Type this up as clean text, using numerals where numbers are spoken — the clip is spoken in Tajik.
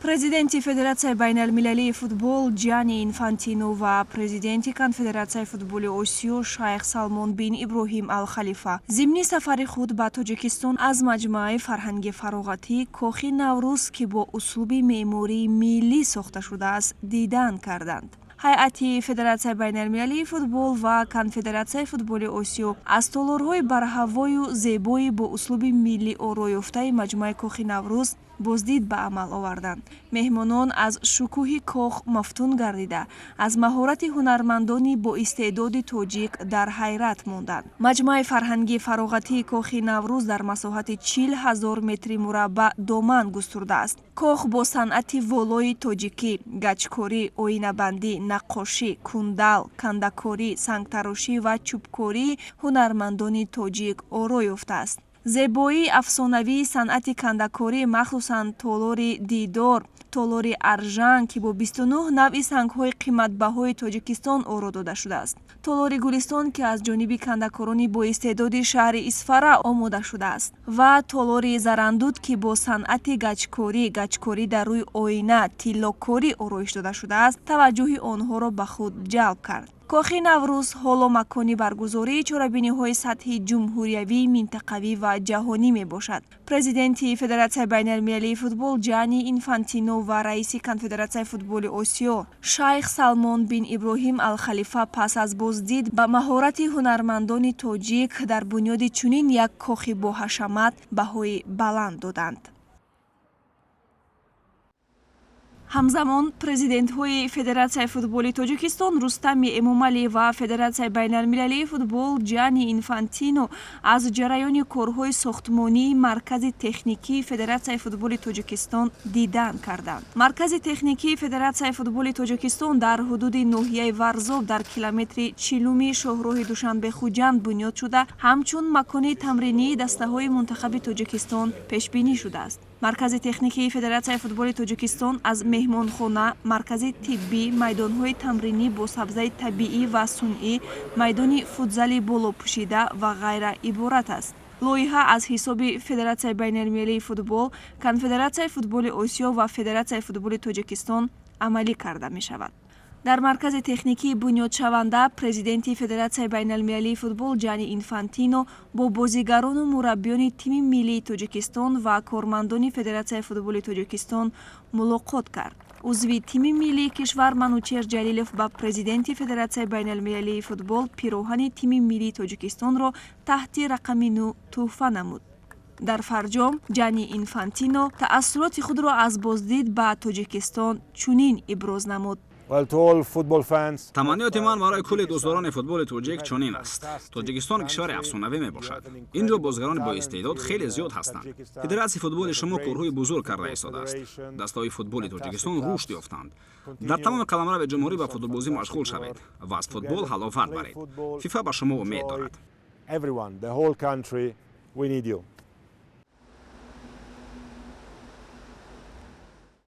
Президенти Федерацияи байналмилалии футбол Джани Инфантино ва президенти Конфедерацияи футболи Осиё Шайх Салмон бин Иброҳим Ал-Халифа зимни сафари худ ба Тоҷикистон аз маҷмӯаи фарҳанги фароғатӣ Кохи Наврӯз, ки бо услуби меъмории миллӣ сохта шудааст, дидан карданд. ҳайати Федератсияи байналмилалии футбол ва Конфедератсияи футболи Осиё аз толорҳои барҳавою зебои бо услуби миллӣ оро ёфтаи маҷмӯаи Кохи Наврӯз боздид ба амал оварданд. меҳмонон аз шукӯҳи кох мафтун гардида, аз маҳорати ҳунармандони боистеъдоди тоҷик дар ҳайрат монданд. маҷмӯаи фарҳангии фароғатии Кохи Наврӯз дар масоҳати 40 000 метри мураббаъ доман густурдааст. кох бо санъати волои тоҷикӣ, гаҷкорӣ, оинабандӣ, наққошӣ, кундал, кандакорӣ, сангтарошӣ ва чӯбкории ҳунармандони тоҷик оро ёфтааст. зебоии афсонавии санъати кандакорӣ, махсусан толори дидор, толори аржан, ки бо 29 навъи сангҳои қиматбаҳои Тоҷикистон оро дода шудааст. толори гулистон, ки аз ҷониби кандакорони боистеъдоди шаҳри Исфара омода шудааст. ва толори зарандуд, ки бо санъати гаҷкорӣ дар рӯи оина, тиллокорӣ ороиш дода шудааст, таваҷҷӯҳи онҳоро ба худ ҷалб кард. Кохи Наврӯз ҳоло макони баргузории чорабиниҳои сатҳи ҷумҳуриявӣ, минтақавӣ ва ҷаҳонӣ мебошад. Президенти Федератсияи байналмилалии футбол Джани Инфантино ва раиси Конфедератсияи футболи Осиё Шайх Салмон бин Иброҳим Ал-Халифа пас аз боздид ба маҳорати ҳунармандони тоҷик дар бунёди чунин як кохи боҳашамат баҳои баланд доданд. ҳамзамон президентҳои Федератсияи футболи Тоҷикистон Рустами Эмомалӣ ва Федератсияи байналмилалии футбол Джани Инфантино аз ҷараёни корҳои сохтмонии Маркази техникии Федератсияи футболи Тоҷикистон дидан карданд. Маркази техникии Федератсияи футболи Тоҷикистон дар ҳудуди ноҳияи Варзоб дар километри 40 шоҳроҳи Душанбехуҷанд бунёд шуда, ҳамчун макони тамринии дастаҳои мунтахаби Тоҷикистон пешбинӣ шудааст. Маркази техникии Федератсияи футболи Тоҷикистон аз меҳмонхона, маркази тиббӣ, майдонҳои тамринӣ бо сабзаи табиӣ ва сунъӣ, майдони футзали болопӯшида ва ғайра иборат аст. лоиҳа аз ҳисоби Федератсияи байналмилалии футбол, Конфедератсияи футболи Осиё ва Федератсияи футболи Тоҷикистон амалӣ карда мешавад. дар маркази техникии бунёдшаванда президенти Федератсияи байналмилалии футбол Джани Инфантино бо бозигарону мураббиёни тими миллии Тоҷикистон ва кормандони Федератсияи футболи Тоҷикистон мулоқот кард. узви тими миллии кишвар Манучер Ҷалилов ба президенти Федератсияи байналмилалии футбол пироҳани тими миллии Тоҷикистонро таҳти рақами 9 тӯҳфа намуд. дар фарҷом Джани Инфантино таассуроти худро аз боздид ба Тоҷикистон чунин иброз намуд. таманниёти ман барои кулли дӯстдорони футболи тоҷик чунин аст. тоҷикистон кишвари афсонавӣ мебошад. ин ҷо бозигарони боистеъдод хеле зиёд ҳастанд. федератсияи футболи шумо корҳои бузург карда истодааст. дастаҳои футболи Тоҷикистон рушд ёфтанд. дар тамоми қаламрави ҷумҳурӣ ба футболбозӣ машғул шавед ва аз футбол ҳаловат баред. фифа ба шумо умед дорад.